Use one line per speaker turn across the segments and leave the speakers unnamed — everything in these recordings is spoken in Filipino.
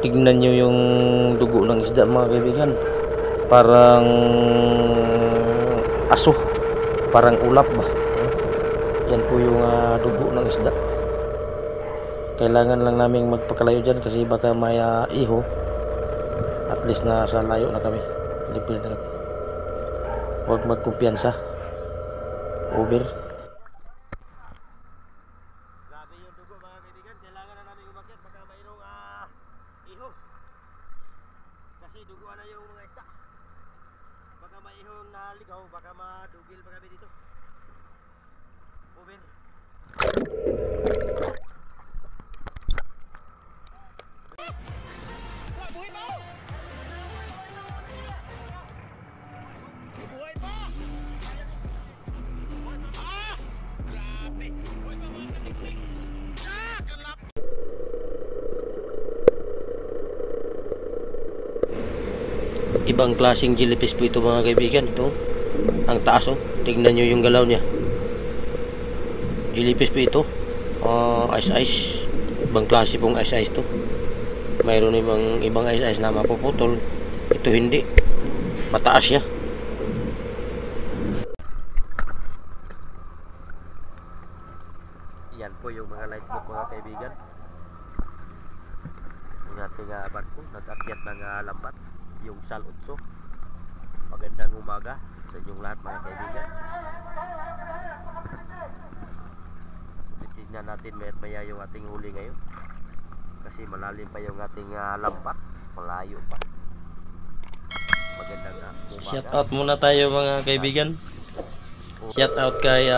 tignan nyo yung dugo ng isda mga kaibigan. Parang aso, parang ulap ba. Yan po yung dugo ng isda. Kailangan lang naming magpakalayo dyan kasi baka may iho. At least na sa layo na kami. Libre na kami. Huwag magkumpiyansa. Over.
Grabe yung dugo mga kaibigan. Kailangan na namin umakyat baka mayroong iho. Kasi duguan na yung mga isda. Baka may iho na ligaw, baka madugil pa kami dito. Over. Buhay pa! Buhay pa! Grabe! Buhay pa mga katikling! Kalap!
Ibang klaseng jellyfish po ito mga kaibigan. Ito, ang taas oh. Tignan nyo yung galaw niya. Jellyfish po ito. Ice. Ibang klase pong ice to. Mayroon ibang ice na mapuputol. Ito hindi. Mataas siya.
Yan po yung mga lifeboat mga kaibigan. Yung ating barko nag-akyat ng lambat, yung Sal 8. Magandang umaga sa inyong lahat mga kaibigan. Titignan natin maya yung ating huli ngayon kasi malalim pa yung ating lambat, malayo pa. Magandang umaga.
Shout out muna tayo mga kaibigan. Shout out kay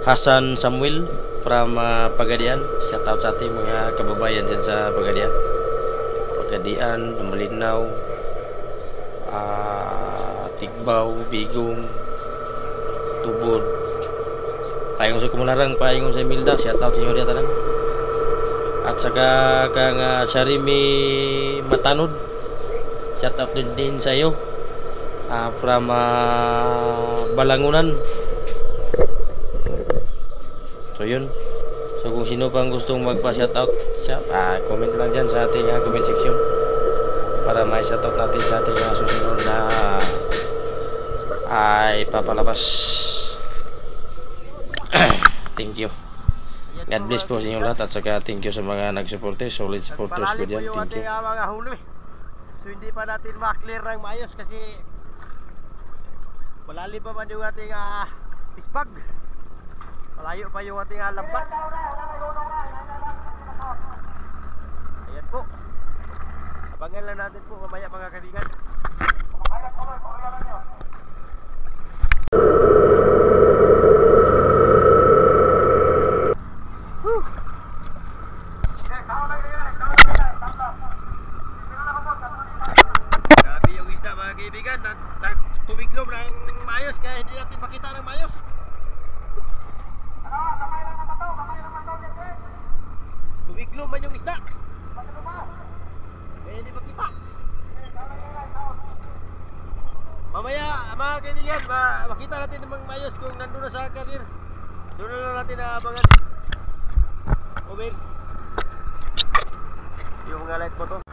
Hasan Samuel from Pagadian. Shout out sa ating mga kababayan dyan sa Pagadian, Malinaw, Tigbaw, Bigong, Tubod, Payong sa Kumularang, Payong sa Milda. Shout out sa inyo dyan tanan. At saka kang Sarimi Matanod, shout out din sa iyo from Balangunan. So yun. So kung sino pang gustong magpa-shoutout, comment lang dyan sa ating comment section para may shoutout natin sa ating susunod na ay papalabas. Thank you. God bless po sa inyong lahat at saka thank you sa mga nag-supporters, solid supporters ko dyan. Thank you.
Mga huli. So hindi pa natin ma-clear ng maayos kasi malalim pa man yung ating ispag. Malayo pa yung ating lambat. Ayan po. Abangan lang natin po mamaya mga kaibigan. Grabe yung isda mga kaibigan. Tumiglom ng maayos kaya hindi natin makita ng maayos. Tumiglom man yung isda. Kaya hindi makita. Mamaya mga kaibigan, makita natin ng maayos kung nandun na sa karir. Doon na lang natin abangan. Over. Yung mga light po to.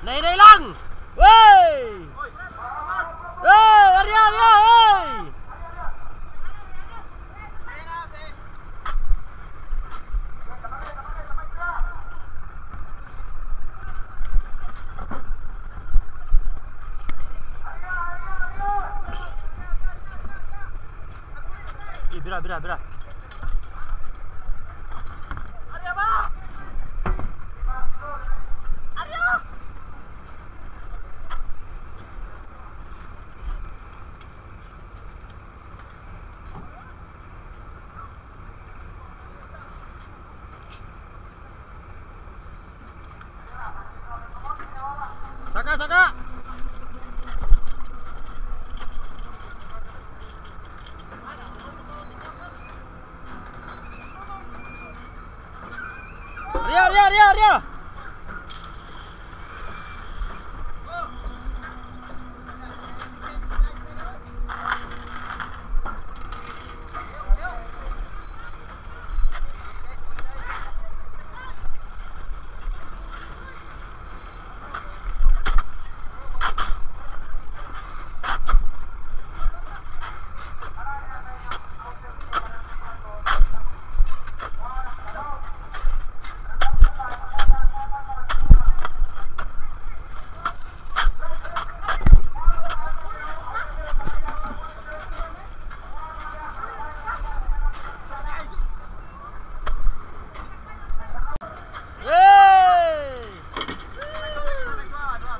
Nay lang! Wey! Hey! Arya! Hey! Bira. Arya ba? Arya! Arya.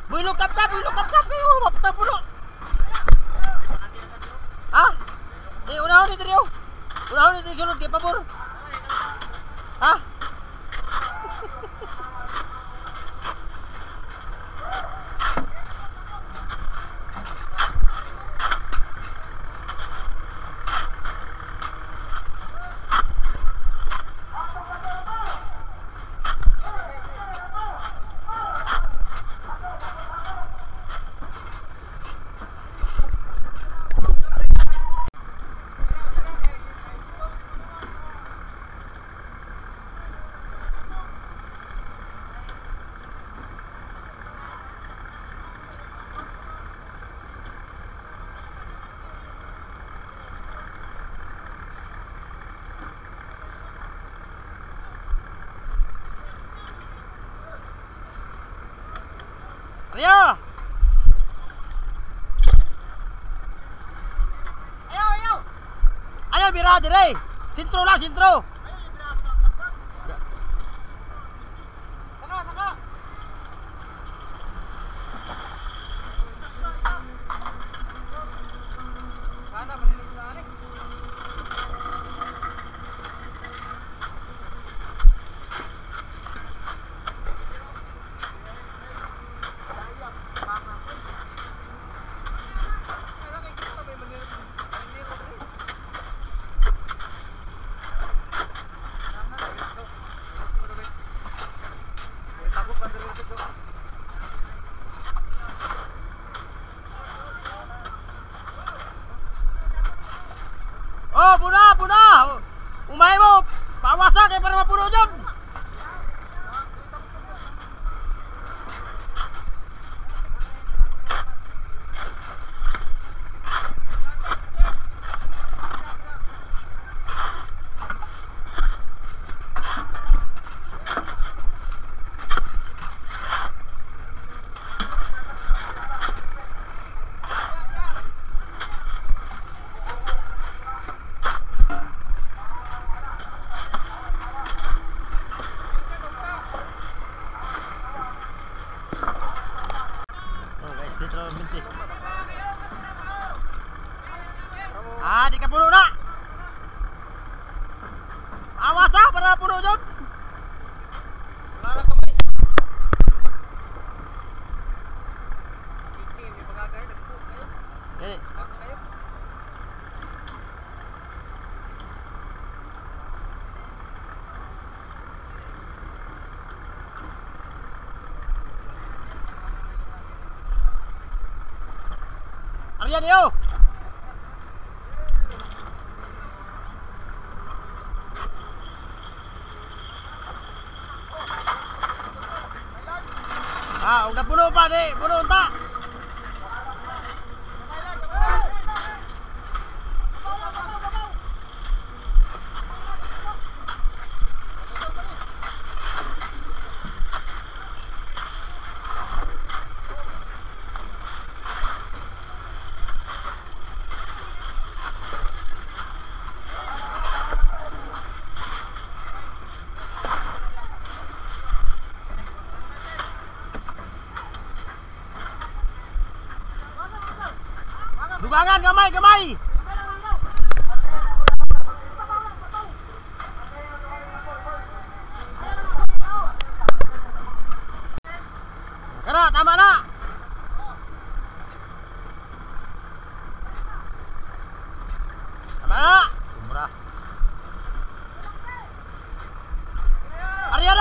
Bulok kap kayo, mapta puno. Ha? Unahon ni Trio. Unahon ni Trio sunod kay pabor. Ha? Arya! Ayaw! Ayaw, bira dire! Sintro lang, sintro! Saka! Sana, marinig na rin. Oh, puna! Umay mo, pawasa kay para mapuno dyan. Ah, di ka puno na. Awas ah, para puno dyan. Wala na kamay. Sige, may mga kayo, nagpupo kayo. Eh. Baka kayo. Arya niyo. Ah, udah puno pa di, puno unta. Dugangan, gamay! Kara, tama na! Tama na! Kumura. Arya!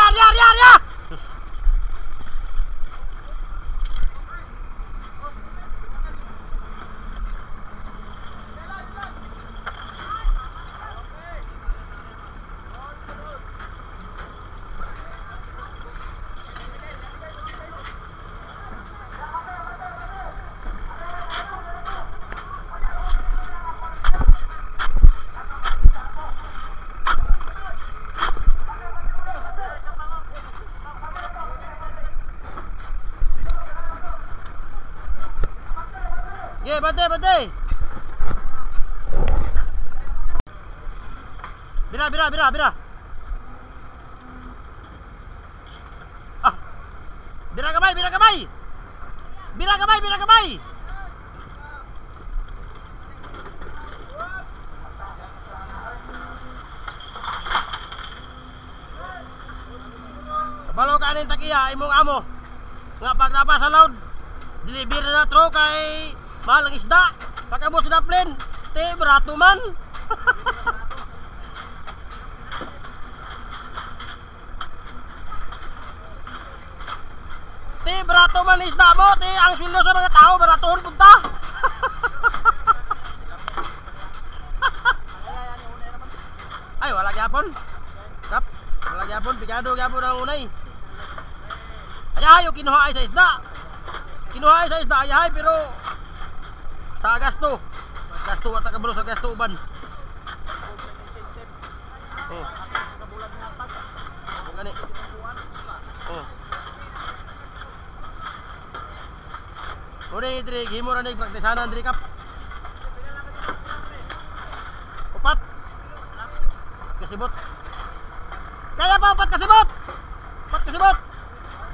Ye, bante, bante. Bira, bira, bira, bira. Ah. Bira kamay, bira kamay. Bira kamay, bira kamay. Balo ka ning takiya imong amo. Nga pag napa sa loud, deliver na tro kay mahal ang isda. Pagkabot sa daplin, te barato man. Te barato man isda mo, te ang sweldo sa mga tao baratohon punta. Ay wala gyapon. Kap, wala gyapon, pigado gyapon ang unay. Ayahay, kinuha ay sa isda. Kinuha ay sa isda, ayahay, pero sa gasto. Gasto at kabalo sa gasto uban. Oh. Gani. Oh. Uni diri gimo ra ni praktisanan diri kap. Upat. Kasibot. Kaya pa upat kasibot. Upat kasibot.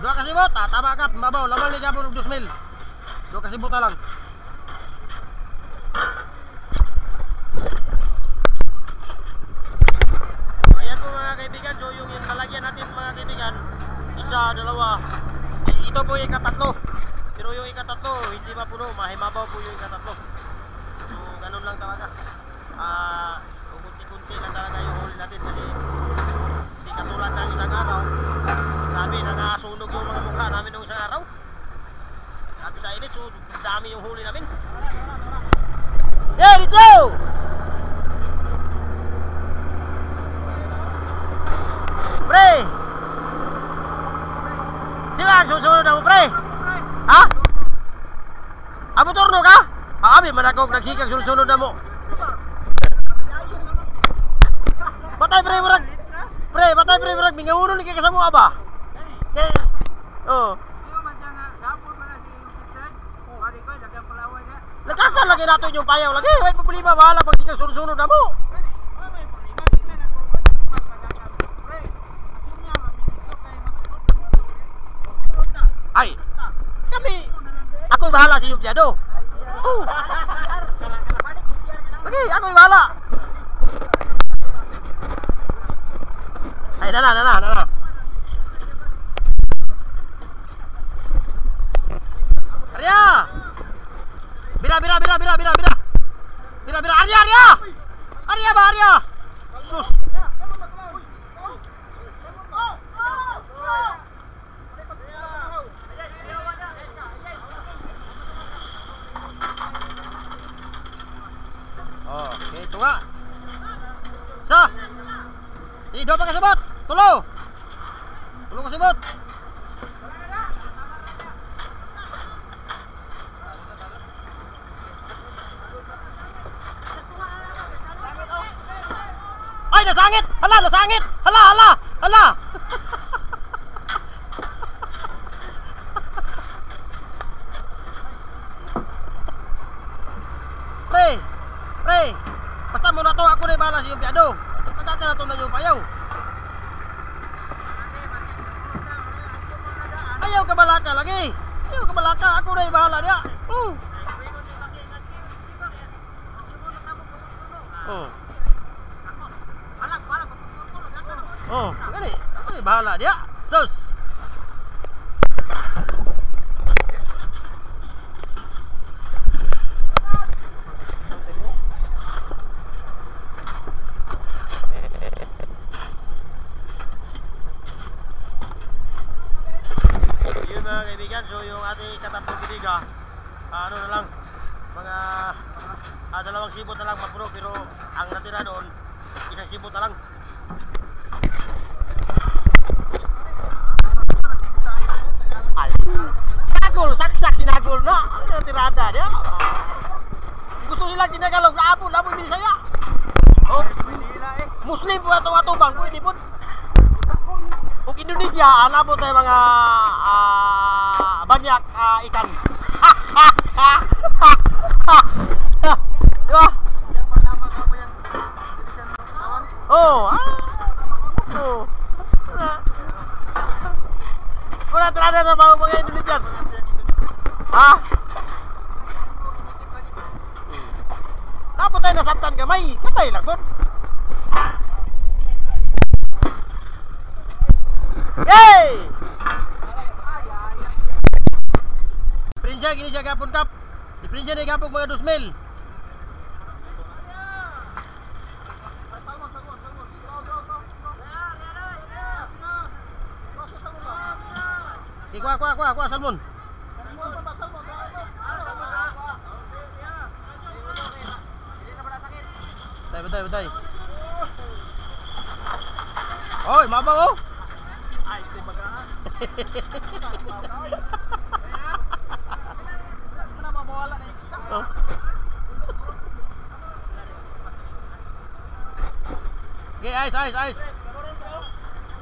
Dua kasibot, tama kap, mabaw, laman ni gapon og 2,000. Dua kasibot na lang. Ayan po mga kaibigan, so yung lalagyan natin mga kaibigan, isa, dalawa, ito po yung ikatatlo. Pero yung ikatatlo, hindi mapuno, mahimabaw po yung ikatatlo. So ganun lang talaga. Kunti-kunti lang talaga yung huli natin kasi hindi katulad ng isang araw. Grabe, nakasunog yung mga mukha namin nung isang araw. Sabi sa init, so dami yung huli namin. Hey, dito! Pre! Sino ang susunod na mo, pre? Ha? Amo turno ka? Abi, manakog nagsikag sunod na mo. Patay, pre, murag. Pre, patay, pre, murag. Mingamuno ni kay kasamo ba? Kay, oh. Nagkakal lagi nato yung payaw lagi. May problema, bahala pag sikag sunod na mo. Ay, kami, ako'y bahala sa iyong piyado. Oh. Lagi, ako'y bahala. Ay, nana. Arya! Bira. Arya! Arya ba, Arya? Sus. Oh, okay, ito nga. Sa! Ido pa kasabot! Tulo kasabot! Ay, nasangit! Hala, nasangit! Hala! Pre! Basta mo na to, ako na bahala sa iyong piyado. Pagkata na to na yung payaw. Ayaw ka balaka lagi. Ako na yung bahala niya. Oh. Gani. Ako na yung bahala niya. Sus. Mga kaibigan, so yung ating katatlong biliga, ano na lang, mga dalawang sibot na lang mapuno, pero ang natira doon, isang sibot na lang. Sinagol, saksak sinagol na, ang tirada niya. Gusto silang tinagalog na apon Bisaya. Oh, Muslim po ato bang, pwede po. Ug Indonesia, anabot tayo mga banyak ikan. Di ba? Oh, oh. Muna terada sa mga Indonesian. Ha? Dapat tayo nasabtan kamay. Kamay lang po. Yay! Prinsya gini siya gapon kap. Di prinsya na gapon mga 2,000. Kuha, salmon. Betay. Oy, mabang oh. Ay, magaan. Mana mawala na isa. Okay, ice.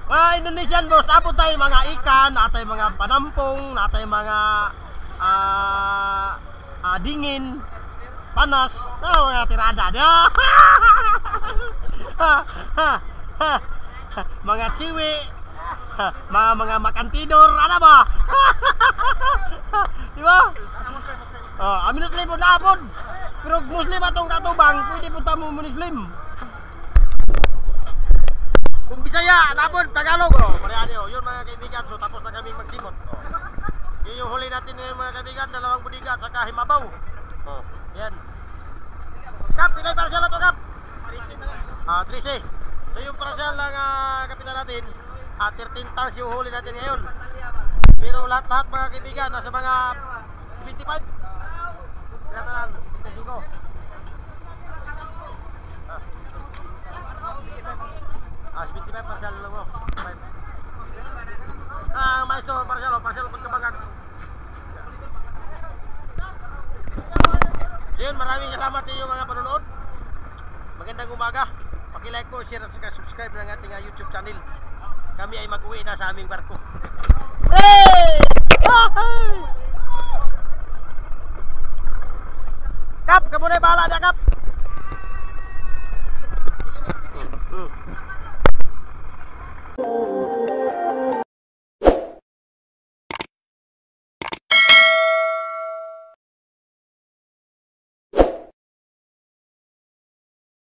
Mga Indonesian boss, tapos tayo mga ikan, natay mga panampong, natay mga dingin, panas, mga tirada. Mga ciwi, mga makantidor, ano ba? Di ba? Amin na po na apod. Pero Muslim atong katubang, pwede po tamo Muslim. Kung Bisaya, napon, Tagalog, parehan nyo. Yun mga kaibigan, so tapos na kaming magsimot. Yun yung huli natin yung mga kaibigan, 2 budiga at saka himabaw. Yan. Kap, pinay parcel na to, Kap? 13. So yung parcel ng kapitan natin, 13 tons yung huli natin ngayon. Pero lahat-lahat mga kaibigan, nasa mga 75. Kaya lang, 75. 75 parcel lang mo. Maestro, parcel pagkabangan. Yun, maraming salamat sa mga panonood. Magandang umaga. Paki-like po, share at subscribe ng ating YouTube channel. Kami ay mag-uwi na sa aming barko. Hey! Kap, kamu na bahala na, Kap.